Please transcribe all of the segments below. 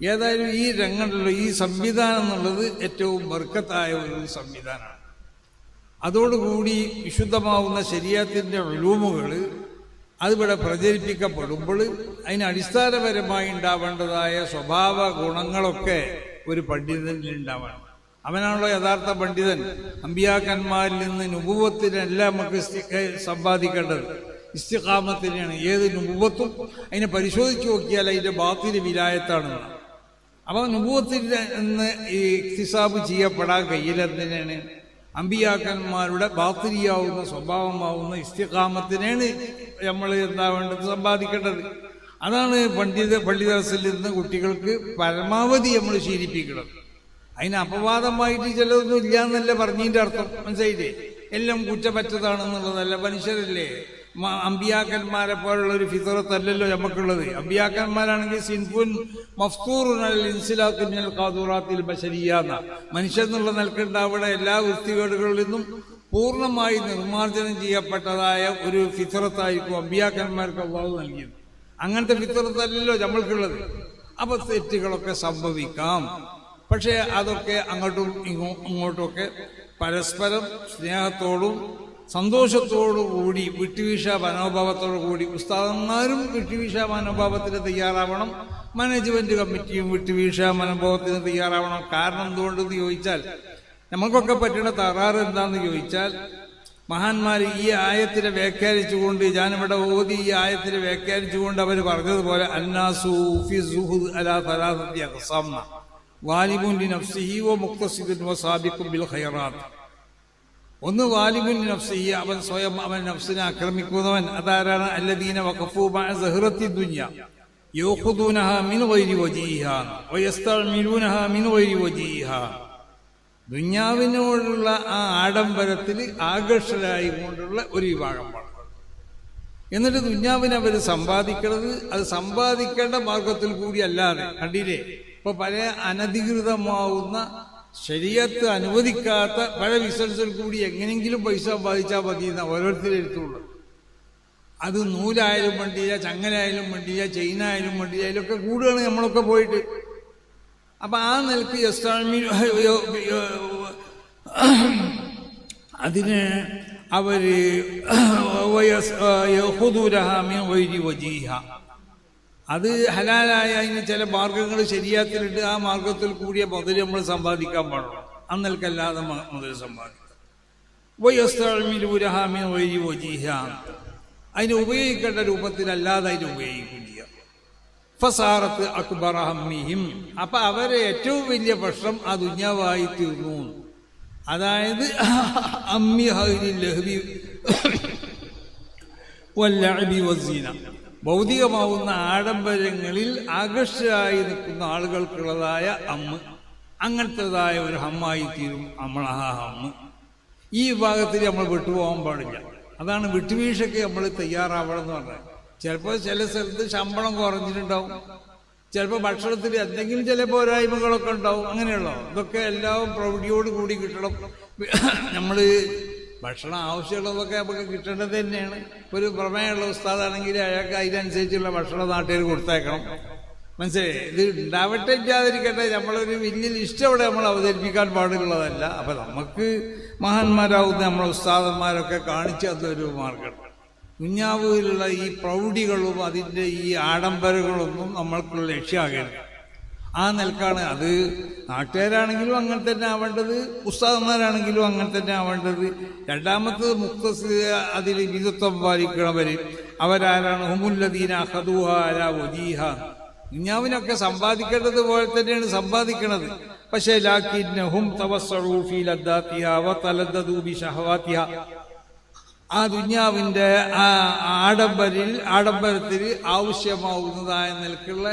ഏതായാലും ഈ രംഗത്തുള്ള ഈ സംവിധാനം എന്നുള്ളത് ഏറ്റവും ബർക്കത്തായ ഒരു സംവിധാനമാണ്. അതോടുകൂടി വിശുദ്ധമാവുന്ന ശരീഅത്തിന്റെ ഉലൂമുകൾ അതിവിടെ പ്രചരിപ്പിക്കപ്പെടുമ്പോൾ അതിന് അടിസ്ഥാനപരമായി ഉണ്ടാവേണ്ടതായ സ്വഭാവ ഗുണങ്ങളൊക്കെ ഒരു പണ്ഡിതനിൽ ഉണ്ടാവണം. അവനാണല്ലോ യഥാർത്ഥ പണ്ഡിതൻ. അമ്പിയാക്കന്മാരിൽ നിന്ന് നുബുവത്തിനല്ല നമുക്ക് സമ്പാദിക്കേണ്ടത്, ഇസ്തിഖാമത്തിനെയാണ്. ഏത് നുബുവത്തും അതിനെ പരിശോധിച്ച് നോക്കിയാൽ അതിന്റെ ബാത്തില് വിലായത്താണ്. അപ്പൊ നുബുവത്തിൽ നിന്ന് ഈ ഇക്തിസാബ് ചെയ്യപ്പെടാൻ കഴിയില്ലെന്നതിനാണ് അമ്പിയാക്കന്മാരുടെ ബാത്തിരിയാവുന്ന സ്വഭാവമാവുന്ന ഇസ്തിഖാമത്തിനാണ് നമ്മൾ എന്താ വേണ്ടത്, സമ്പാദിക്കേണ്ടത്. അതാണ് പള്ളിദർസിൽ നിന്ന് കുട്ടികൾക്ക് പരമാവധി നമ്മൾ ശീലിപ്പിക്കണം. അതിന് അപവാദമായിട്ട് ചിലതൊന്നും ഇല്ല എന്നല്ല പറഞ്ഞതിന്റെ അർത്ഥം, മനസ്സിലായില്ലേ? എല്ലാം കുറ്റപറ്റതാണെന്നുള്ളതല്ല. മനുഷ്യരല്ലേ, അമ്പിയാക്കന്മാരെ പോലുള്ള ഒരു ഫിത്രത്തല്ലല്ലോ നമുക്കുള്ളത്. അമ്പിയാക്കന്മാരാണെങ്കിൽ സിൻഫുൻ മഫ്തൂറുൻ അൽ ഇൻസിലാഖ് മിനൽ ഖാദുറാത്തിൽ ബശരിയ്യ, മനുഷ്യൻ എന്നുള്ള നിലക്കുണ്ടാവുന്ന എല്ലാ വൃത്തികേടുകളിൽ നിന്നും പൂർണ്ണമായി നിർമ്മാർജ്ജനം ചെയ്യപ്പെട്ടതായ ഒരു ഫിത്രത്തായിരിക്കും അമ്പിയാക്കന്മാർക്ക് അല്ലാഹു നൽകിയത്. അങ്ങനത്തെ ഫിത്രത്തല്ലല്ലോ നമ്മൾക്കുള്ളത്. അപ്പൊ തെറ്റുകളൊക്കെ സംഭവിക്കാം. പക്ഷെ അതൊക്കെ അങ്ങോട്ടും ഇങ്ങോട്ടുമൊക്കെ പരസ്പരം സ്നേഹത്തോടും സന്തോഷത്തോടും കൂടി വിട്ടുവീഴ്ച മനോഭാവത്തോടു കൂടി ഉസ്താദന്മാരും വിട്ടുവീഴ്ച മനോഭാവത്തിന് തയ്യാറാവണം, മാനേജ്മെന്റ് കമ്മിറ്റിയും വിട്ടുവീഴ്ച മനോഭാവത്തിന് തയ്യാറാവണം. കാരണം എന്തുകൊണ്ടെന്ന് ചോദിച്ചാൽ, നമുക്കൊക്കെ പറ്റുന്ന തകരാറ് എന്താണെന്ന് ചോദിച്ചാൽ, മഹാന്മാർ ഈ ആയത്തിനെ വ്യാഖ്യാനിച്ചുകൊണ്ട്, ഞാനിവിടെ ഓതി ഈ ആയത്തിനെ വ്യാഖ്യാനിച്ചുകൊണ്ട് അവർ പറഞ്ഞതുപോലെ അന്നാസു ഫി സുഹുദ് അലാ സലാസത്തി അഖ്സാം, വാലിബുൻ ലിനഫ്സിഹി വ മുഖ്തസിദുൻ വ സാബിഖുൻ ബിൽ ഖൈറാത്ത്. ഒന്ന് വാലിബുൻ നഫ്സിഹി, അവൻ സ്വയം അവൻ നഫ്സിനെ ആക്രമിക്കുന്നവൻ. അതാരാണ്? അല്ലദീന വഖഫൂ മഅ സഹറത്തി ദുനിയ യഖുദൂനഹാ മിൻ ഗൈരി വജീഹാ വയസ്തഅമിലൂനഹാ മിൻ ഗൈരി വജീഹാ. ദുനിയാവിനോടുള്ള ആ ആഡംബരത്തിൽ ആകർഷകരായി കൊണ്ടുള്ള ഒരു വിഭാഗമാണ്. എന്നിട്ട് ദുനിയാവിനെ അവർ സമ്പാദിക്കുന്നത് അത് സമ്പാദിക്കേണ്ട മാർഗത്തിൽ കൂടി അല്ലാതെ. കണ്ടില്ലേ, ഇപ്പൊ പല അനധികൃതമാവുന്ന ശരീഅത്ത് അനുവദിക്കാത്ത പല ബിസിനസ്സിൽ കൂടി എങ്ങനെയെങ്കിലും പൈസ സമ്പാദിച്ചാൽ മതി എന്ന ഓരോരുത്തരെടുത്തുള്ളൂ. അത് നൂലായാലും വണ്ടിയില്ല, ചങ്ങലായാലും വണ്ടിയില്ല, ചെയിനായാലും വണ്ടിയില്ല, അതിലൊക്കെ കൂടുകയാണ് നമ്മളൊക്കെ പോയിട്ട്. അപ്പൊ ആ നിലക്ക് അതിന് അവര് അത് ഹലാലായ അതിന് ചില മാർഗങ്ങൾ ശരീഅത്തിലുണ്ട്. ആ മാർഗത്തിൽ കൂടിയ മുതൽ നമ്മൾ സമ്പാദിക്കാൻ പാടുള്ളൂ. അന്നൽക്കല്ലാതെ മുതൽ സമ്പാദിക്കാം. അതിന് ഉപയോഗിക്കേണ്ട രൂപത്തിലല്ലാതെ അതിന് ഉപയോഗിക്കുകയും ചെയ്യാം. ഫസാറത്ത് അക്ബറ ഹമ്മിഹിം, അപ്പൊ അവരെ ഏറ്റവും വലിയ പ്രശ്നം ആ ദുനിയാവായി തീർന്നു. അതായത് അമ്മി ഹൈരിൽ ലഹ്വി വല്ലഅബി വസ്സീന, ഭൗതികമാവുന്ന ആഡംബരങ്ങളിൽ ആകർഷകരായി നിൽക്കുന്ന ആളുകൾക്കുള്ളതായ അങ്ങനത്തേതായ ഒരു ഹമ്മായി തീരും നമ്മളാ ഹമ്മ്. ഈ വിഭാഗത്തിൽ നമ്മൾ വിട്ടുപോകാൻ പാടില്ല. അതാണ് വിട്ടുവീഴ്ചയ്ക്ക് നമ്മൾ തയ്യാറാവണം എന്ന് പറഞ്ഞത്. ചിലപ്പോൾ ചില സ്ഥലത്ത് ശമ്പളം കുറഞ്ഞിട്ടുണ്ടാവും, ചിലപ്പോൾ ഭക്ഷണത്തിൽ എന്തെങ്കിലും ചില പോരായ്മകളൊക്കെ ഉണ്ടാവും. അങ്ങനെയുള്ളോ ഇതൊക്കെ എല്ലാം പ്രൗഢിയോട് കൂടി കിട്ടണം. നമ്മൾ ഭക്ഷണം ആവശ്യമുള്ളതൊക്കെ നമുക്ക് കിട്ടേണ്ടത് തന്നെയാണ്. ഒരു പ്രമേയമുള്ള ഉസ്താദാണെങ്കിൽ അയാൾക്ക് അതിനനുസരിച്ചുള്ള ഭക്ഷണം നാട്ടുകാർ കൊടുത്തേക്കണം. മനസ്സിലായി? ഇത് ഉണ്ടാവട്ടെ ഇല്ലാതിരിക്കട്ടെ, നമ്മളൊരു വലിയ ലിസ്റ്റ് അവിടെ നമ്മൾ അവതരിപ്പിക്കാൻ പാടുള്ളതല്ല. അപ്പൊ നമുക്ക് മഹാന്മാരാവുന്ന നമ്മളെ ഉസ്താദന്മാരൊക്കെ കാണിച്ചു തന്നൊരു മാർഗം. ദുനിയാവിലുള്ള ഈ പ്രൗഢികളും അതിൻ്റെ ഈ ആഡംബരങ്ങളൊന്നും നമ്മൾക്കുള്ള ലക്ഷ്യമാകരുത്. ആ നിലക്കാണ് അത്. നാട്ടുകാരാണെങ്കിലും അങ്ങനെ തന്നെ ആവേണ്ടത്, ഉസ്താദന്മാരാണെങ്കിലും അങ്ങനെ തന്നെ ആവേണ്ടത്. രണ്ടാമത്തത് മുഖ്തസിദ്, അതിൽ വിധത്വം പാലിക്കണവര് അവരാരാണ്? ഹുമുല്ലദീന അഖദൂഹ അലാ വജീഹ. ദുനിയാവിനൊക്കെ സമ്പാദിക്കേണ്ടത് പോലെ തന്നെയാണ് സമ്പാദിക്കണത്. പക്ഷേ ലാകിന്നഹും തവസ്സഉ ഫീ ലദ്ദാതിഹാ വതലദ്ദദു ബിശഹവാതിഹാ. ആ ദുനിയാവിന്റെ ആ ആഡംബരത്തിൽ ആവശ്യമാവുന്നതായ നിലക്കുള്ള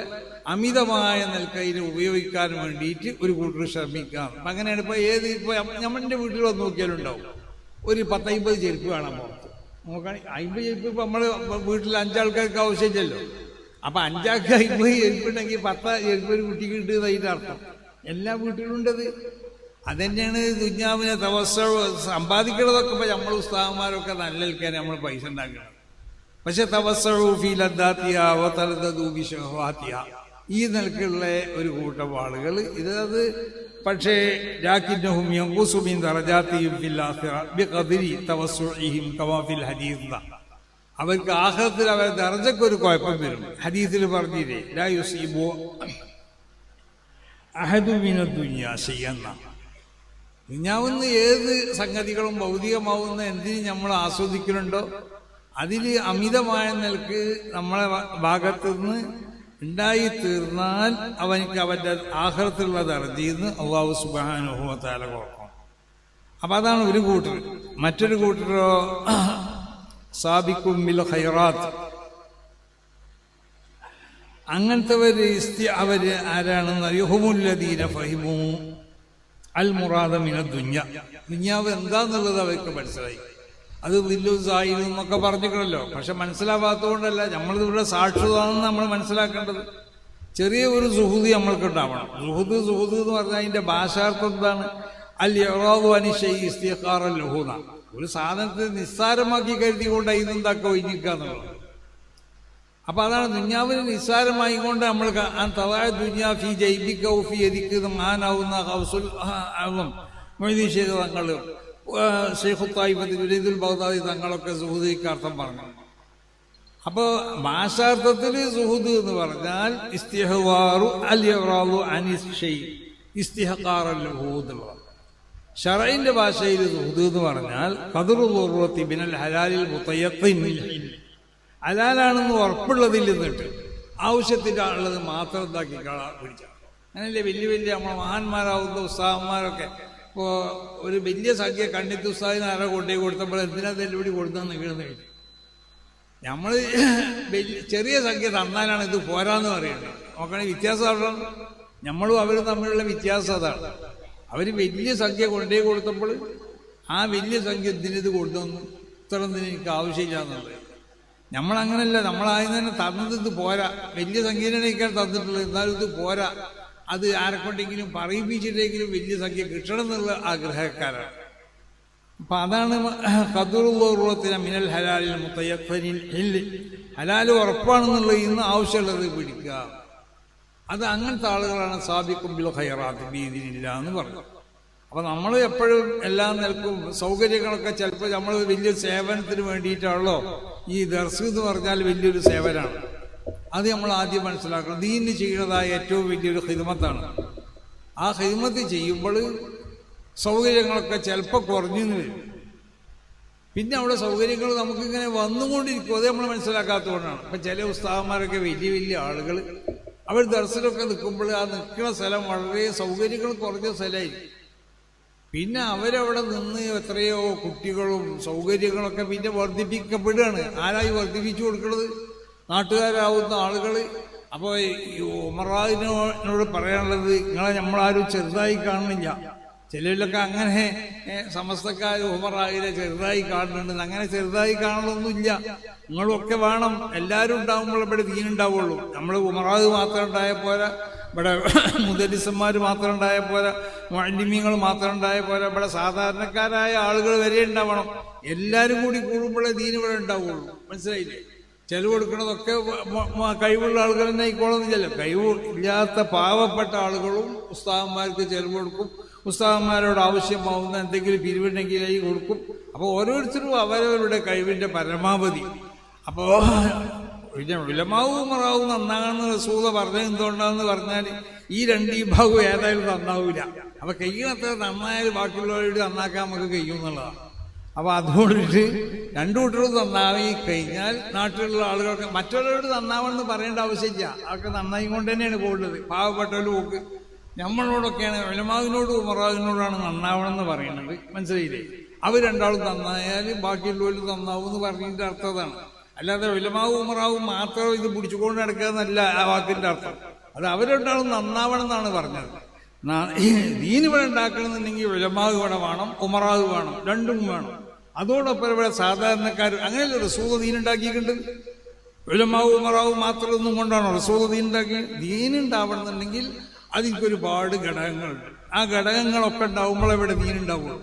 അമിതമായ നിലക്കതിനെ ഉപയോഗിക്കാൻ വേണ്ടിയിട്ട് ഒരു കൂട്ടർ ശ്രമിക്കാം. അങ്ങനെയാണ് ഇപ്പൊ നമ്മുടെ വീട്ടിൽ വന്ന് നോക്കിയാലുണ്ടാവും ഒരു 10-50 ചെരുപ്പ് കാണാൻ പുറത്ത്. നോക്കുകയാണെങ്കിൽ 50 ചെരുപ്പ് ഇപ്പൊ നമ്മള് വീട്ടിൽ 5 ആൾക്കാർക്ക് ആവശ്യമില്ലല്ലോ. അപ്പൊ 5 ആൾക്ക് 50 ചെരുപ്പുണ്ടെങ്കിൽ 10 ചെരുപ്പ് ഒരു കുട്ടിക്ക് കിട്ടുന്നത് അതിന്റെ അർത്ഥം. എല്ലാ വീട്ടിലും ഉണ്ടത്. അതന്നെയാണ് ദുനിയാവിനെ സമ്പാദിക്കണതൊക്കെ. ഇപ്പൊ നമ്മൾ ഉസ്താദന്മാരൊക്കെ നല്ലൽക്കാൻ നമ്മൾ പൈസ ഉണ്ടാക്കണം. പക്ഷെ തവസ്സഉ ഫീ ലദ്ദാതിഹാ വതലദ്ദദു ബിശഹവാതിഹാ, ഈ നിലക്കുള്ള ഒരു കൂട്ടം ആളുകൾ ഇത് പക്ഷേ ലാകിന്നഹും യൻഖുസു മിൻ ദറജാതിഹിം ഫിൽ ആഖിറ ബിഖദ്രി തവസ്സുഇഹിം കമാ ഫിൽ ഹദീസ്. അവർക്ക് ആഖിറത്തിൽ അവരുടെ ദർജയ്ക്കൊരു കുഴപ്പം വരും. ഹദീസിൽ പറഞ്ഞില്ലേ, ലാ യുസീബു അഹദു മിനദ് ദുനിയാ ശൈഅൻ. ദുനിയാവുന്ന ഏത് സംഗതികളും ഭൗതികമാവുന്ന എന്തിനും നമ്മൾ ആസ്വദിക്കുന്നുണ്ടോ അതിൽ അമിതമായ നിലക്ക് നമ്മളെ ഭാഗത്തുനിന്ന് ഉണ്ടായിത്തീർന്നാൽ അവനിക്ക് അവൻ്റെ ആഖിറത്തിലുള്ള ദർജയിൽ നിന്ന് അല്ലാഹു സുബ്ഹാനഹു വ തആല കൊടുക്കും. അപ്പം അതാണ് ഒരു കൂട്ടർ. മറ്റൊരു കൂട്ടരോ സാബിക്കും ബിൽ ഖൈറാത്ത്. അങ്ങനത്തെ അവര് ആരാണെന്ന് യുഹുമുല്ലദീന ഫഹിമു അൽ മുറാദ മിനദ് ദുനിയ. ദുനിയാവ് എന്താന്നുള്ളത് അവർക്ക് മനസ്സിലായി. അത് ദില്ലുസായിലും എന്നൊക്കെ പറഞ്ഞിട്ടുണ്ടല്ലോ. പക്ഷെ മനസ്സിലാവാത്തതുകൊണ്ടല്ല, നമ്മളിവിടെ സാക്ഷിതാണെന്ന് നമ്മൾ മനസ്സിലാക്കേണ്ടത്. ചെറിയ ഒരു സുഹൃതി നമ്മൾക്ക് ഉണ്ടാവണം. സുഹൃത് എന്ന് പറഞ്ഞാൽ അതിന്റെ ഭാഷാർത്ഥം എന്താണ്? അൽ ഇറാദു അനി ശൈഇ ഇസ്തിഖാറൻ ലഹു. ഒരു സാധനത്തെ നിസ്സാരമാക്കി കരുതിക്കൊണ്ട് അതിനെന്താക്കുക ഒഴിഞ്ഞിരിക്കാന്നുള്ളത്. അപ്പൊ അതാണ് ദുനിയാവിന് നിസ്സാരമായി കൊണ്ട് നമ്മൾ തവായ ദുനിയാ ഫി ജൈബിക ഫി യദിക മാനാവുന്ന ഖൗസുൽ അഅ്ളം മൊയ്തീൻ ശൈഖ് തങ്ങൾ, ശൈഖു തായിഫത്ത് ജുനൈദുൽ ബഗ്ദാദി തങ്ങളൊക്കെ സുഹൂദിക്ക് അർത്ഥം പറഞ്ഞു. അപ്പോൾ ഭാഷാർത്ഥത്തിൽ സുഹൂദ് എന്ന് പറഞ്ഞാൽ ഇസ്തിഹ്വാറു അൽ ഇറാദു അനി ശൈഇ ഇസ്തിഹ്ഖാറൻ ലഹു എന്നുള്ളത്. ശറഈന്റെ ഭാഷയിൽ സുഹൂദ് എന്ന് പറഞ്ഞാൽ ഖദ്റു ദുർറത്തി ബിനൽ ഹലാലിൽ മുതയഖിൻ മിൻ ഹിൽ. ഹലാലാണെന്ന് ഉറപ്പുള്ളതിൽ നിന്നിട്ട് ആവശ്യത്തിൻ്റെ ഉള്ളത് മാത്രം എന്താക്കി പിടിച്ച. അങ്ങനല്ലേ വലിയ വലിയ നമ്മളെ മഹാന്മാരാവുന്ന ഉസ്താദന്മാരൊക്കെ. ഇപ്പോൾ ഒരു വലിയ സംഖ്യ കണ്ണിത്ത് ഉസ്താദിന് ആരോ കൊണ്ടേ കൊടുത്തപ്പോൾ എന്തിനാ തെല്ലുപിടി കൊടുത്തതെന്ന് വീണെന്ന് കഴിഞ്ഞു. നമ്മൾ ചെറിയ സംഖ്യ തന്നാലാണ് ഇത് പോരാന്ന് പറയുന്നത്. നോക്കണേ വ്യത്യാസം അതാണ്. നമ്മളും അവരും തമ്മിലുള്ള വ്യത്യാസം അതാണ്. അവർ വലിയ സംഖ്യ കൊണ്ടേ കൊടുത്തപ്പോൾ ആ വലിയ സംഖ്യ എന്തിനിത് കൊണ്ടുവന്നു, ഇത്ര എന്തിന് എനിക്ക് ആവശ്യമില്ല എന്നുള്ളത്. നമ്മളങ്ങനല്ല, നമ്മളാദ്യം തന്നെ തന്നത് ഇത് പോരാ. വലിയ സംഖ്യയിലേക്കാൾ തന്നിട്ടുള്ളത്, എന്നാലും ഇത് പോരാ, അത് ആരെക്കൊണ്ടെങ്കിലും പറയിപ്പിച്ചിട്ടെങ്കിലും വലിയ സംഖ്യ കിട്ടണം എന്നുള്ള ആഗ്രഹക്കാരാണ്. അപ്പൊ അതാണ് ഖദ്റുൽ മിനൽ ഹലാലിൽ മുതയഖ്ഖിനിൽ ഹിൽ. ഹലാൽ ഉറപ്പാണെന്നുള്ളത് ഇന്ന് ആവശ്യമുള്ളത് പിടിക്കുക. അത് അങ്ങനത്തെ ആളുകളാണ് സാബിഖും ബിൽ ഖൈറാത്ത് ബിഇദ്നില്ലാ എന്ന് പറഞ്ഞു. അപ്പൊ നമ്മൾ എപ്പോഴും എല്ലാം നിൽക്കും. സൗകര്യങ്ങളൊക്കെ ചിലപ്പോൾ നമ്മൾ വലിയ സേവനത്തിന് വേണ്ടിയിട്ടാണല്ലോ. ഈ ദർസ് എന്ന് പറഞ്ഞാൽ വലിയൊരു സേവനമാണ്. അത് നമ്മൾ ആദ്യം മനസ്സിലാക്കണം. ദീനിന് ചെയ്യുന്നതായ ഏറ്റവും വലിയൊരു ഖിദ്മത്താണ്. ആ ഖിദ്മത്ത് ചെയ്യുമ്പോൾ സൗകര്യങ്ങളൊക്കെ ചിലപ്പോൾ കുറഞ്ഞു വരും. പിന്നെ അവിടെ സൗകര്യങ്ങൾ നമുക്കിങ്ങനെ വന്നുകൊണ്ടിരിക്കും. അത് നമ്മൾ മനസ്സിലാക്കാത്തതുകൊണ്ടാണ്. ഇപ്പം ചില ഉസ്താദന്മാരൊക്കെ വലിയ വലിയ ആളുകൾ അവർ ദർസിലൊക്കെ നിൽക്കുമ്പോൾ ആ നിൽക്കുന്ന സ്ഥലം വളരെ സൗകര്യങ്ങൾ കുറഞ്ഞ സ്ഥലമായിരിക്കും. പിന്നെ അവരവിടെ നിന്ന് എത്രയോ കുട്ടികളും സൗകര്യങ്ങളൊക്കെ പിന്നെ വർദ്ധിപ്പിക്കപ്പെടുകയാണ്. ആരായി വർദ്ധിപ്പിച്ചു കൊടുക്കുന്നത്? നാട്ടുകാരാവുന്ന ആളുകൾ. അപ്പോൾ ഈ ഉമറാവിനോട് പറയാനുള്ളത്, നിങ്ങളെ നമ്മളാരും ചെറുതായി കാണുന്നില്ല. ചിലരിലൊക്കെ അങ്ങനെ സമസ്തക്കാർ ഉമറാവിനെ ചെറുതായി കാണുന്നുണ്ട്. അങ്ങനെ ചെറുതായി കാണലൊന്നുമില്ല. നിങ്ങളൊക്കെ വേണം. എല്ലാവരും ഉണ്ടാകുമ്പോൾ ഇവിടെ ദീനുണ്ടാവുള്ളൂ. നമ്മൾ ഉമറാവ് മാത്രം ഉണ്ടായ പോരാ, ഇവിടെ മുദരിസന്മാർ മാത്രം ഉണ്ടായ പോരാ, മുഅല്ലിമീങ്ങൾ മാത്രം ഉണ്ടായ പോരാ, ഇവിടെ സാധാരണക്കാരായ ആളുകൾ വരെ ഉണ്ടാവണം. എല്ലാവരും കൂടി കൂടുമ്പോഴേ ദീൻ ഇവിടെ ഉണ്ടാവുള്ളൂ. മനസ്സിലായില്ലേ? ചെലവ് കൊടുക്കുന്നതൊക്കെ കഴിവുള്ള ആളുകൾ തന്നെ ആയിക്കോളുന്നില്ല. കഴിവ് ഇല്ലാത്ത പാവപ്പെട്ട ആളുകളും ഉസ്താദന്മാർക്ക് ചെലവ് കൊടുക്കും. ഉസ്താദന്മാരോട് ആവശ്യമാവുന്ന എന്തെങ്കിലും പിരിവുണ്ടെങ്കിൽ ആയി കൊടുക്കും. അപ്പോൾ ഓരോരുത്തരും അവരവരുടെ കഴിവിൻ്റെ പരമാവധി. അപ്പോൾ പിന്നെ ഉലമാവും ഉമറാവും നന്നാകാന്ന് റസൂല പറഞ്ഞത് എന്തുകൊണ്ടാന്ന് പറഞ്ഞാൽ ഈ രണ്ട് വിഭാഗവും ഏതായാലും നന്നാവില്ല. അപ്പൊ കഴിയണത്ര നന്നായാൽ ബാക്കിയുള്ളവരോട് നന്നാക്കാൻ നമുക്ക് കഴിയും എന്നുള്ളതാണ്. അപ്പൊ അതുകൊണ്ടിട്ട് രണ്ടു കൂട്ടരും നന്നായി കഴിഞ്ഞാൽ നാട്ടിലുള്ള ആളുകൾക്ക് മറ്റുള്ളവരോട് നന്നാവണമെന്ന് പറയേണ്ട ആവശ്യമില്ല. അതൊക്കെ നന്നായി കൊണ്ട് തന്നെയാണ് പോകുന്നത്. പാവപ്പെട്ടവരും ഒക്കെ നമ്മളോടൊക്കെയാണ്, ഉലമാവിനോടും ഉമറാവിനോടാണ് നന്നാവണമെന്ന് പറയുന്നത്. മനസ്സിലായില്ലേ? അവർ രണ്ടാളും നന്നായാൽ ബാക്കിയുള്ളവരും നന്നാവും എന്ന് പറഞ്ഞതിന്റെ അർത്ഥം അതാണ്. അല്ലാതെ ഉലമാവും ഉമറാവും മാത്രം ഇത് പിടിച്ചുകൊണ്ട് നടക്കുക എന്നല്ല ആ വാക്കിന്റെ അർത്ഥം. അത് അവരുണ്ടാവും നന്നാവണം എന്നാണ് പറഞ്ഞത്. ദീൻ ഇവിടെ ഉണ്ടാക്കണമെന്നുണ്ടെങ്കിൽ ഉലമാവ് ഇവിടെ വേണം, ഉമറാവ് വേണം, രണ്ടും വേണം. അതോടൊപ്പം ഇവിടെ സാധാരണക്കാർ അങ്ങനെയല്ല റസൂൽ ദീൻ ഉണ്ടാക്കിയിട്ടുണ്ട്. ഉലമാവും ഉമറാവും മാത്രമൊന്നും കൊണ്ടാണോ റസൂൽ ദീൻ ഉണ്ടാക്കിയത്? ദീൻ ഉണ്ടാവണമെന്നുണ്ടെങ്കിൽ അതിൽക്കൊരുപാട് ഘടകങ്ങളുണ്ട്. ആ ഘടകങ്ങളൊക്കെ ഉണ്ടാവുമ്പോൾ ഇവിടെ ദീൻ ഉണ്ടാവുള്ളൂ.